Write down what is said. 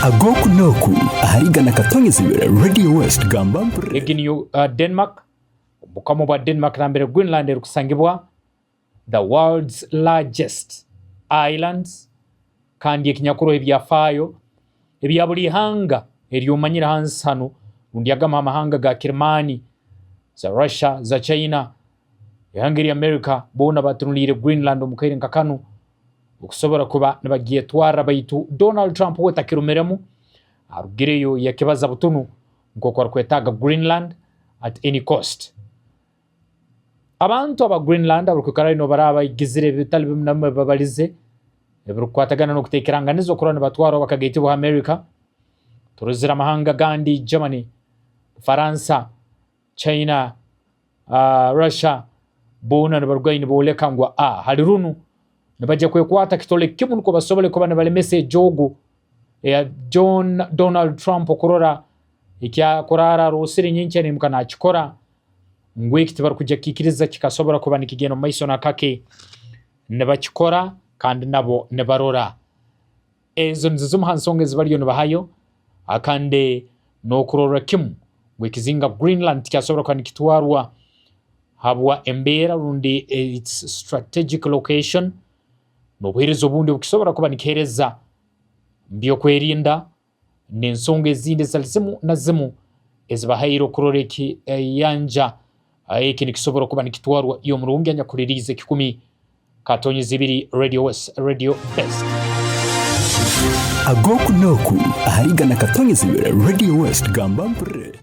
agoku noku aharigana katongezibira Radio West gamba mpre egini Denmark bukamo bwa Denmark nambere Greenland rukusangibwa the world's largest islands kandi ekinyakuro ebyafayo ebyabuli hanga eriyomanyira hansi hano undi agama amahanga ga Kirmani za Russia za China yahangiri America bona batunulire Greenland omukaire nkakano okusobora kuba nabagiye twara baitu Donald Trump wetakirumeremu arugireyo yakibaza butunu nkoko arkwetaga Greenland at any cost. Abantu aba Greenland abukukara ino baraba igizire bitali bimnamwe babalize eburukwatagana no kutekeranga nizo korana batwaro bakagete bo America turuzira amahanga gandi Germany, Faransa, China, Russia bona nabarwayi niboleka ngwa halirunu nabajja kwekwata kitole kimu ko basobole ko bana bale message jogo ya Donald Trump okorora ikya korara rosiri nyinche ni mukana chikora ngwekiti bar kujya kikiriza kikasobora ko banikigeno maiso nakake nebachikora kandi nabo nebarora ezo nzizum hansonge zibariyo nabahayo akande no kurora kimu ngwekizinga Greenland kyasobora ko nikitwarwa habwa embera rundi its strategic location no bwerezo bundi bukisobora kuba nikereza mbyo kwerinda nensonge zinde zalizimu nazimu ezibahayiro kuroreki yanja ayeke nikisobora kuba nikitwarwa iyo murungi anya kuririze kikumi katonyi zibiri Radio West Radio Best agoku noku aharigana katonyi zibira Radio West gamba mpre